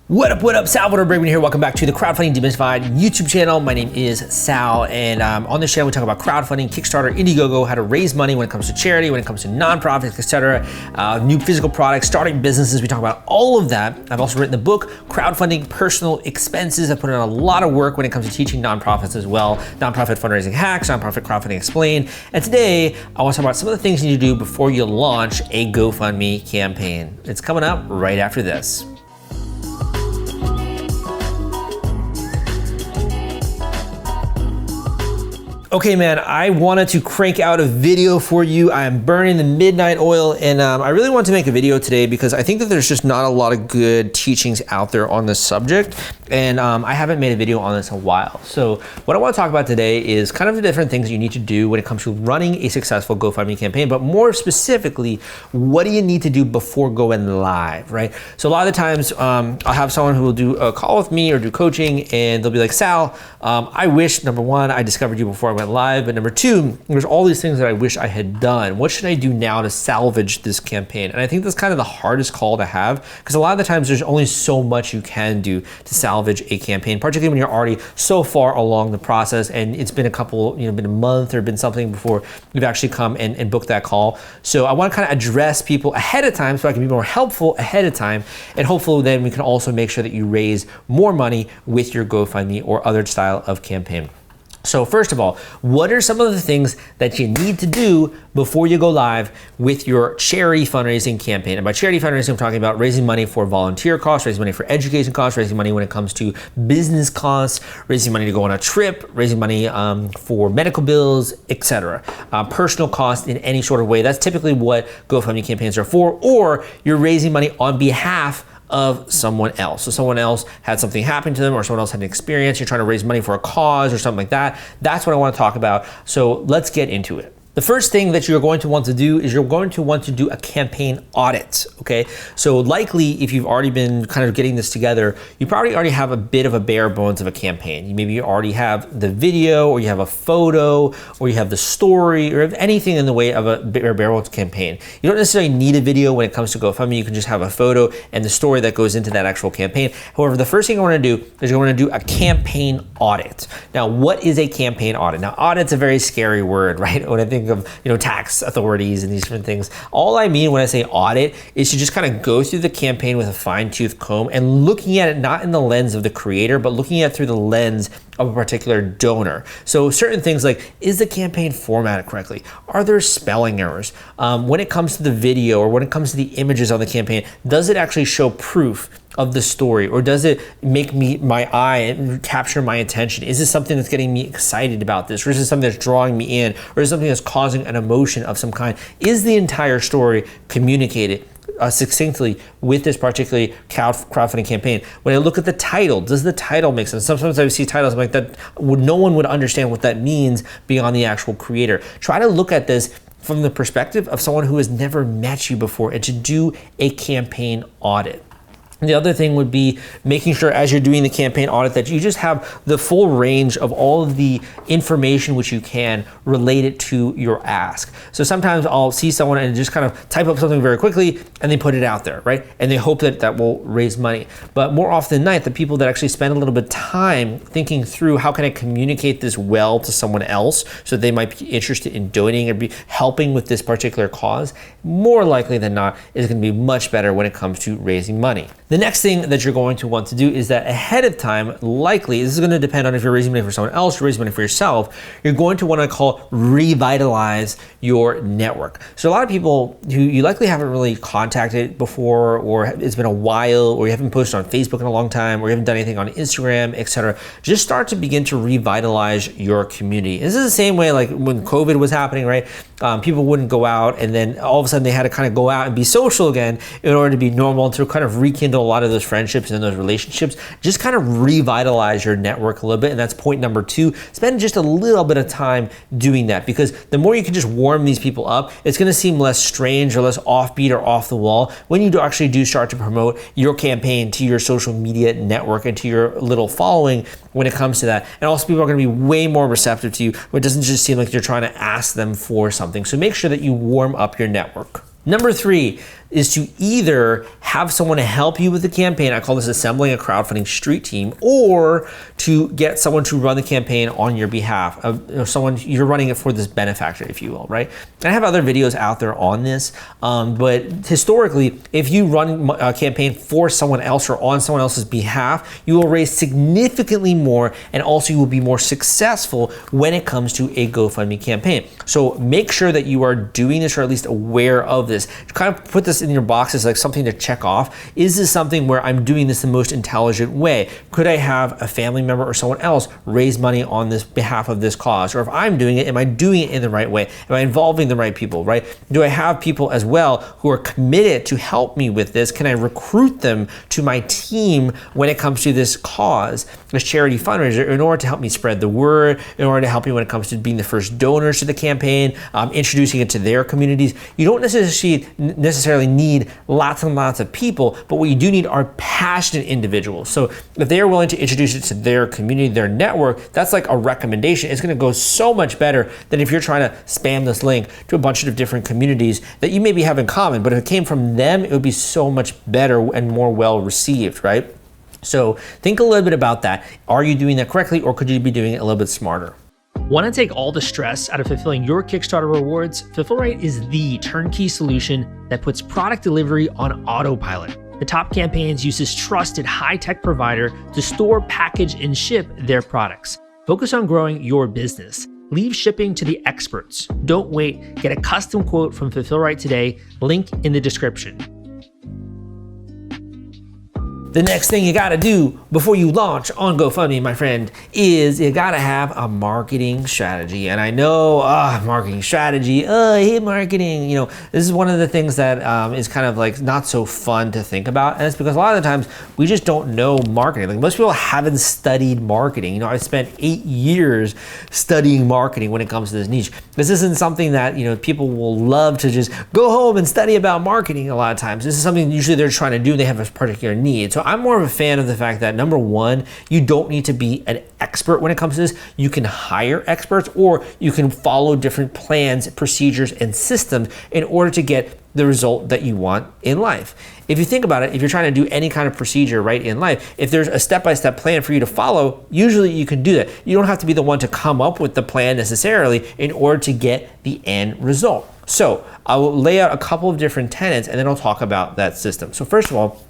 What up, Salvador Briggman here. Welcome back to the Crowdfunding Demystified YouTube channel. My name is Sal, and on this channel we talk about crowdfunding, Kickstarter, Indiegogo, how to raise money when it comes to charity, when it comes to nonprofits, etc., new physical products, starting businesses. We talk about all of that. I've also written the book, Crowdfunding Personal Expenses. I put in a lot of work when it comes to teaching nonprofits as well, nonprofit fundraising hacks, nonprofit crowdfunding explained. And today I want to talk about some of the things you need to do before you launch a GoFundMe campaign. It's coming up right after this. Okay, man, I wanted to crank out a video for you. I am burning the midnight oil, and I really want to make a video today because I think that there's just not a lot of good teachings out there on this subject, and I haven't made a video on this in a while. So what I want to talk about today is kind of the different things you need to do when it comes to running a successful GoFundMe campaign, but more specifically, what do you need to do before going live, right? So a lot of the times, I'll have someone who will do a call with me or do coaching, and they'll be like, Sal, I wish, number one, I discovered you before I went live, but number two, there's all these things that I wish I had done. What should I do now to salvage this campaign? And I think that's kind of the hardest call to have, because a lot of the times there's only so much you can do to salvage a campaign, particularly when you're already so far along the process and it's been a couple, been a month or been something before you've actually come and booked that call. So I want to kind of address people ahead of time so I can be more helpful ahead of time, and hopefully then we can also make sure that you raise more money with your GoFundMe or other style of campaign. So first of all, what are some of the things that you need to do before you go live with your charity fundraising campaign? And by charity fundraising, I'm talking about raising money for volunteer costs, raising money for education costs, raising money when it comes to business costs, raising money to go on a trip, raising money for medical bills, etc. Personal costs in any sort of way. That's typically what GoFundMe campaigns are for, or you're raising money on behalf of someone else. So someone else had something happen to them, or someone else had an experience, you're trying to raise money for a cause or something like that. That's what I want to talk about. So let's get into it. The first thing that you're going to want to do is you're going to want to do a campaign audit, okay? So likely, if you've already been kind of getting this together, you probably already have a bit of a bare bones of a campaign. Maybe you already have the video, or you have a photo, or you have the story, or anything in the way of a bare bones campaign. You don't necessarily need a video when it comes to GoFundMe. You can just have a photo and the story that goes into that actual campaign. However, the first thing I want to do is I want to do a campaign audit. Now, what is a campaign audit? Now, audit's a very scary word, right? When I think of tax authorities and these different things. All I mean when I say audit is to just kind of go through the campaign with a fine-tooth comb and looking at it not in the lens of the creator, but looking at it through the lens of a particular donor. So certain things like, is the campaign formatted correctly? Are there spelling errors? When it comes to the video or when it comes to the images on the campaign, does it actually show proof of the story, or does it make my eye and capture my attention? Is this something that's getting me excited about this, or is it something that's drawing me in, or is it something that's causing an emotion of some kind? Is the entire story communicated succinctly with this particular crowdfunding campaign? When I look at the title, does the title make sense? Sometimes I see titles like that, no one would understand what that means beyond the actual creator. Try to look at this from the perspective of someone who has never met you before, and to do a campaign audit. The other thing would be making sure as you're doing the campaign audit that you just have the full range of all of the information which you can related to your ask. So sometimes I'll see someone and just kind of type up something very quickly and they put it out there, right? And they hope that that will raise money. But more often than not, the people that actually spend a little bit of time thinking through how can I communicate this well to someone else so they might be interested in donating or be helping with this particular cause, more likely than not is going to be much better when it comes to raising money. The next thing that you're going to want to do is that ahead of time, likely, this is going to depend on if you're raising money for someone else or raising money for yourself, you're going to want to call revitalize your network. So a lot of people who you likely haven't really contacted before, or it's been a while, or you haven't posted on Facebook in a long time, or you haven't done anything on Instagram, etc., just start to begin to revitalize your community. This is the same way like when COVID was happening, right? People wouldn't go out, and then all of a sudden they had to kind of go out and be social again in order to be normal, to kind of rekindle a lot of those friendships and those relationships. Just kind of revitalize your network a little bit, and that's point number two. Spend just a little bit of time doing that, because the more you can just warm these people up, it's going to seem less strange or less offbeat or off the wall when you actually do start to promote your campaign to your social media network and to your little following when it comes to that. And also people are going to be way more receptive to you, where it doesn't just seem like you're trying to ask them for something. So make sure that you warm up your network. Number three, is to either have someone to help you with the campaign. I call this assembling a crowdfunding street team, or to get someone to run the campaign on your behalf of someone you're running it for, this benefactor, if you will, right? And I have other videos out there on this, but historically, if you run a campaign for someone else or on someone else's behalf, you will raise significantly more, and also you will be more successful when it comes to a GoFundMe campaign. So make sure that you are doing this, or at least aware of this. Kind of put this in your box as like something to check off. Is this something where I'm doing this the most intelligent way? Could I have a family member or someone else raise money on this behalf of this cause? Or if I'm doing it, am I doing it in the right way? Am I involving the right people, right? Do I have people as well who are committed to help me with this? Can I recruit them to my team when it comes to this cause, this charity fundraiser, in order to help me spread the word, in order to help me when it comes to being the first donors to the campaign, introducing it to their communities? You don't necessarily need lots and lots of people, but what you do need are passionate individuals. So if they are willing to introduce it to their community, their network, that's like a recommendation. It's going to go so much better than if you're trying to spam this link to a bunch of different communities that you maybe have in common, but if it came from them, it would be so much better and more well received, right? So think a little bit about that. Are you doing that correctly, or could you be doing it a little bit smarter? Want to take all the stress out of fulfilling your Kickstarter rewards? Fulfillrite is the turnkey solution that puts product delivery on autopilot. The Top Campaigns uses trusted high-tech provider to store, package, and ship their products. Focus on growing your business. Leave shipping to the experts. Don't wait. Get a custom quote from Fulfillrite today. Link in the description. The next thing you gotta do before you launch on GoFundMe, my friend, is you gotta have a marketing strategy. And I know, marketing strategy, I hate marketing. You know, this is one of the things that is kind of like not so fun to think about. And it's because a lot of the times we just don't know marketing. Like, most people haven't studied marketing. You know, I spent 8 years studying marketing when it comes to this niche. This isn't something that, you know, people will love to just go home and study about marketing a lot of times. This is something usually they're trying to do. They have a particular need. So I'm more of a fan of the fact that, number one, you don't need to be an expert when it comes to this. You can hire experts, or you can follow different plans, procedures, and systems in order to get the result that you want in life. If you think about it, if you're trying to do any kind of procedure right in life, if there's a step-by-step plan for you to follow, usually you can do that. You don't have to be the one to come up with the plan necessarily in order to get the end result. So I will lay out a couple of different tenets, and then I'll talk about that system. So first of all,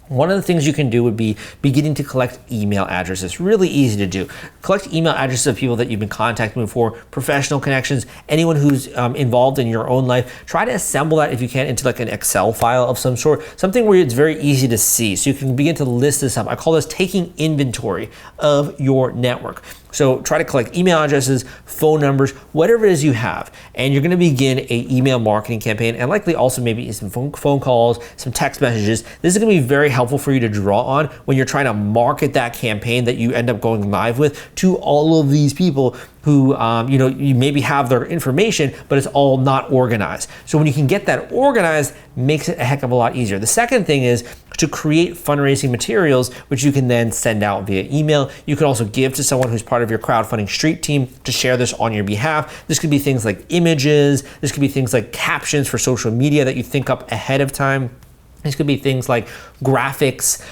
one of the things you can do would be beginning to collect email addresses. Really easy to do. Collect email addresses of people that you've been contacting before, professional connections, anyone who's involved in your own life. Try to assemble that, if you can, into like an Excel file of some sort, something where it's very easy to see. So you can begin to list this up. I call this taking inventory of your network. So try to collect email addresses, phone numbers, whatever it is you have. And you're gonna begin a email marketing campaign, and likely also maybe some phone calls, some text messages. This is gonna be very helpful for you to draw on when you're trying to market that campaign that you end up going live with to all of these people who, you know, you maybe have their information, but it's all not organized. So when you can get that organized, makes it a heck of a lot easier. The second thing is to create fundraising materials, which you can then send out via email. You can also give to someone who's part of your crowdfunding street team to share this on your behalf. This could be things like images. This could be things like captions for social media that you think up ahead of time. These could be things like graphics,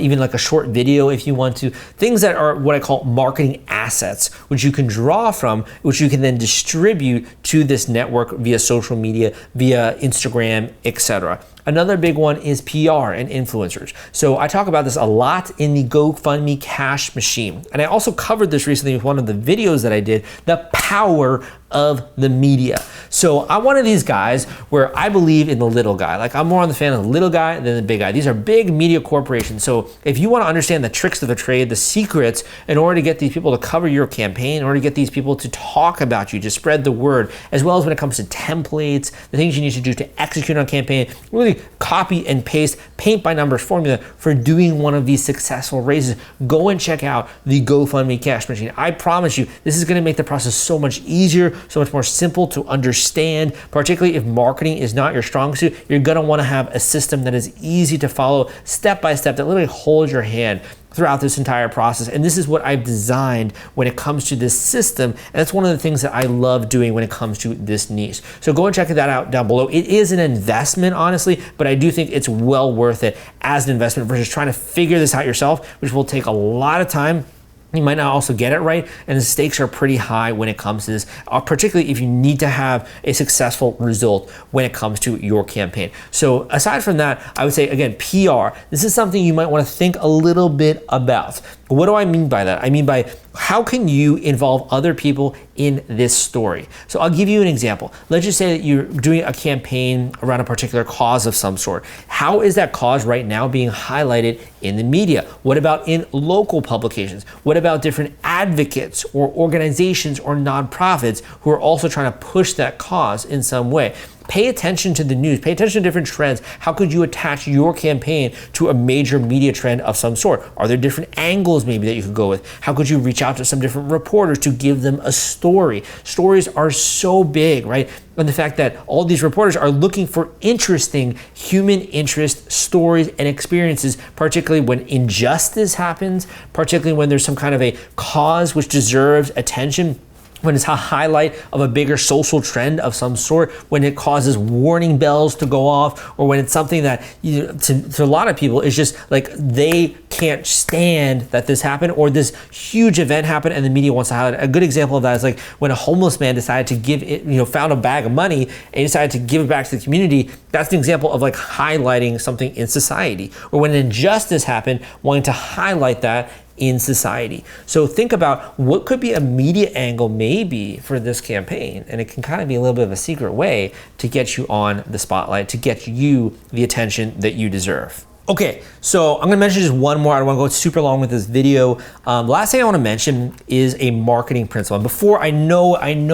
even like a short video if you want to. Things that are what I call marketing assets, which you can draw from, which you can then distribute to this network via social media, via Instagram, etc. Another big one is PR and influencers. So I talk about this a lot in the GoFundMe cash machine. And I also covered this recently with one of the videos that I did, the power of the media. So I'm one of these guys where I believe in the little guy. Like, I'm more on the fan of the little guy than the big guy. These are big media corporations. So if you want to understand the tricks of the trade, the secrets, in order to get these people to cover your campaign, in order to get these people to talk about you, to spread the word, as well as when it comes to templates, the things you need to do to execute on a campaign, really copy and paste, paint by numbers formula for doing one of these successful raises, go and check out the GoFundMe cash machine. I promise you, this is going to make the process so much easier, so much more simple to understand, particularly if marketing is not your strong suit. You're going to want to have a system that is easy to follow, step by step, that literally holds your hand throughout this entire process. And this is what I've designed when it comes to this system. And that's one of the things that I love doing when it comes to this niche. So go and check that out down below. It is an investment, honestly, but I do think it's well worth it as an investment versus trying to figure this out yourself, which will take a lot of time. You might not also get it right, and the stakes are pretty high when it comes to this, particularly if you need to have a successful result when it comes to your campaign. So aside from that, I would say, again, PR. This is something you might want to think a little bit about. What do I mean by that? I mean by how can you involve other people in this story? So I'll give you an example. Let's just say that you're doing a campaign around a particular cause of some sort. How is that cause right now being highlighted in the media? What about in local publications? What about different advocates or organizations or nonprofits who are also trying to push that cause in some way? Pay attention to the news, pay attention to different trends. How could you attach your campaign to a major media trend of some sort? Are there different angles maybe that you could go with? How could you reach out to some different reporters to give them a story? Stories are so big, right? And the fact that all these reporters are looking for interesting human interest stories and experiences, particularly when injustice happens, particularly when there's some kind of a cause which deserves attention, when it's a highlight of a bigger social trend of some sort, when it causes warning bells to go off, or when it's something that to a lot of people is just like they can't stand that this happened, or this huge event happened and the media wants to highlight it. A good example of that is like when a homeless man decided to give it, found a bag of money and he decided to give it back to the community. That's an example of like highlighting something in society. Or when an injustice happened, wanting to highlight that in society. So think about what could be a media angle maybe for this campaign, and it can kind of be a little bit of a secret way to get you on the spotlight, to get you the attention that you deserve. Okay, so I'm gonna mention just one more. I don't wanna go super long with this video. The last thing I wanna mention is a marketing principle. And before I know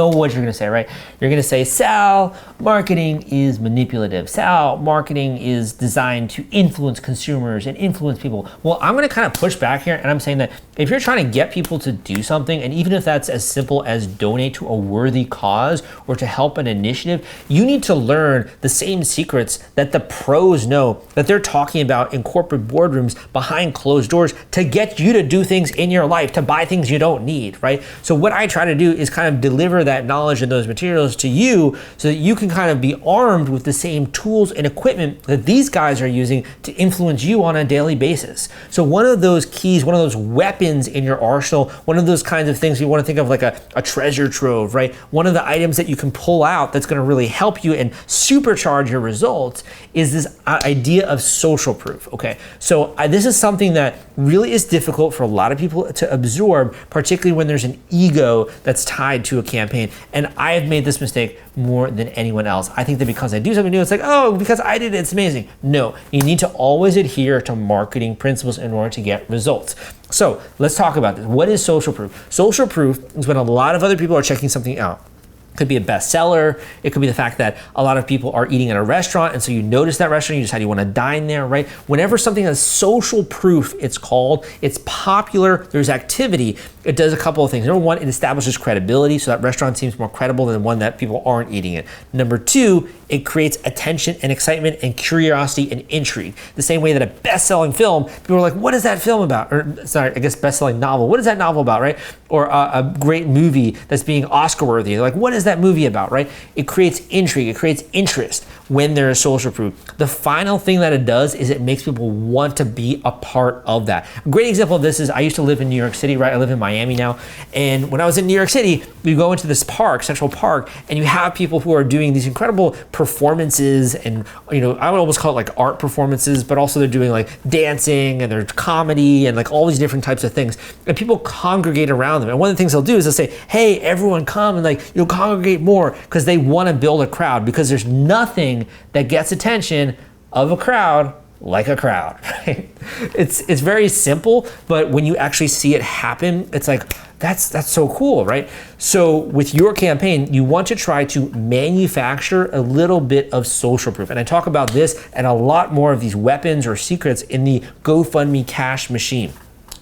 what you're gonna say, right? You're gonna say, Sal, marketing is manipulative. Sal, marketing is designed to influence consumers and influence people. Well, I'm gonna kind of push back here, and I'm saying that if you're trying to get people to do something, and even if that's as simple as donate to a worthy cause or to help an initiative, you need to learn the same secrets that the pros know, that they're talking about in corporate boardrooms behind closed doors to get you to do things in your life, to buy things you don't need, right? So what I try to do is kind of deliver that knowledge and those materials to you so that you can kind of be armed with the same tools and equipment that these guys are using to influence you on a daily basis. So one of those keys, one of those weapons in your arsenal, one of those kinds of things you want to think of like a treasure trove, right? One of the items that you can pull out that's going to really help you and supercharge your results is this idea of social proof. Okay, so this is something that really is difficult for a lot of people to absorb, particularly when there's an ego that's tied to a campaign. And I have made this mistake more than anyone else. I think that because I do something new, it's like, oh, because I did it, it's amazing. No, you need to always adhere to marketing principles in order to get results. So let's talk about this. What is social proof? Social proof is when a lot of other people are checking something out. Could be a bestseller. It could be the fact that a lot of people are eating at a restaurant, and so you notice that restaurant, you decide you want to dine there, right? Whenever something has social proof, it's called, it's popular, there's activity, it does a couple of things. Number one, it establishes credibility, so that restaurant seems more credible than one that people aren't eating it. Number two, it creates attention and excitement and curiosity and intrigue. The same way that a best-selling film, people are like, what is that film about? Or sorry, I guess best-selling novel. What is that novel about, right? Or a great movie that's being Oscar-worthy. They're like, what is that movie about, right? It creates intrigue, it creates interest when there is social proof. The final thing that it does is it makes people want to be a part of that. A great example of this is I used to live in New York City, right? I live in Miami now. And when I was in New York City, we go into this park, Central Park, and you have people who are doing these incredible performances, and I would almost call it like art performances, but also they're doing like dancing and there's comedy and like all these different types of things. And people congregate around them. And one of the things they'll do is they'll say, hey, everyone come and like, congregate more, because they want to build a crowd, because there's nothing that gets attention of a crowd like a crowd, right? It's very simple, but when you actually see it happen, it's like, that's so cool, right? So with your campaign, you want to try to manufacture a little bit of social proof. And I talk about this and a lot more of these weapons or secrets in the GoFundMe cash machine.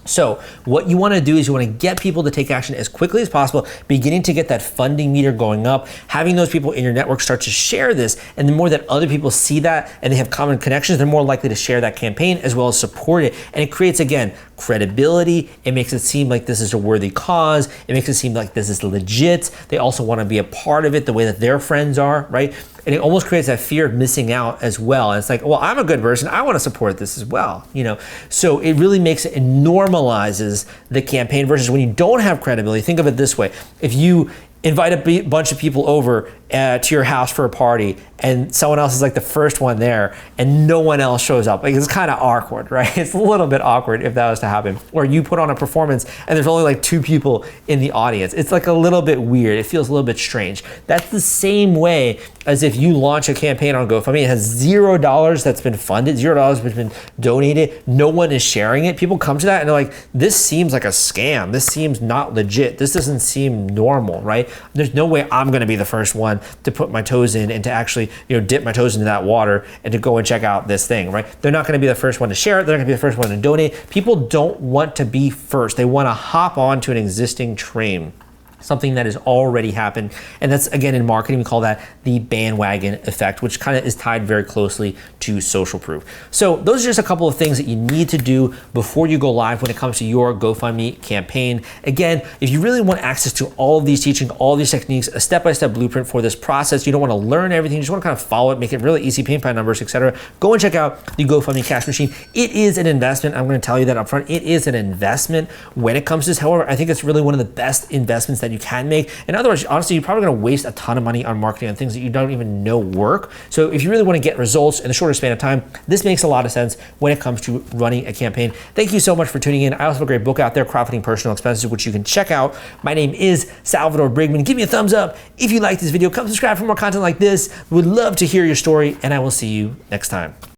So what you want to do is you want to get people to take action as quickly as possible, beginning to get that funding meter going up, having those people in your network start to share this. And the more that other people see that and they have common connections, they're more likely to share that campaign as well as support it. And it creates, again, credibility. It makes it seem like this is a worthy cause. It makes it seem like this is legit. They also want to be a part of it the way that their friends are, right? And it almost creates that fear of missing out as well. And it's like, well, I'm a good person. I want to support this as well, you know? So it really makes it, normalizes the campaign versus when you don't have credibility. Think of it this way. If you invite a bunch of people over to your house for a party and someone else is like the first one there and no one else shows up, like, it's kind of awkward, right? It's a little bit awkward if that was to happen. Or you put on a performance and there's only like 2 people in the audience. It's like a little bit weird. It feels a little bit strange. That's the same way as if you launch a campaign on GoFundMe. It has $0 that's been funded, $0 that's been donated. No one is sharing it. People come to that and they're like, this seems like a scam. This seems not legit. This doesn't seem normal, right? There's no way I'm going to be the first one to put my toes in and to actually, you know, dip my toes into that water and to go and check out this thing, right? They're not going to be the first one to share it. They're not going to be the first one to donate. People don't want to be first. They want to hop on to an existing train, something that has already happened. And that's, again, in marketing, we call that the bandwagon effect, which kind of is tied very closely to social proof. So those are just a couple of things that you need to do before you go live when it comes to your GoFundMe campaign. Again, if you really want access to all of these teachings, all of these techniques, a step-by-step blueprint for this process, you don't want to learn everything, you just want to kind of follow it, make it really easy, paint by numbers, etc. Go and check out the GoFundMe cash machine. It is an investment. I'm going to tell you that up front. It is an investment when it comes to this. However, I think it's really one of the best investments that you can make. In other words, honestly, you're probably going to waste a ton of money on marketing on things that you don't even know work. So if you really want to get results in the shorter span of time, this makes a lot of sense when it comes to running a campaign. Thank you so much for tuning in. I also have a great book out there, Crowdfunding Personal Expenses, which you can check out. My name is Salvador Briggman. Give me a thumbs up if you like this video. Come subscribe for more content like this. Would love to hear your story, and I will see you next time.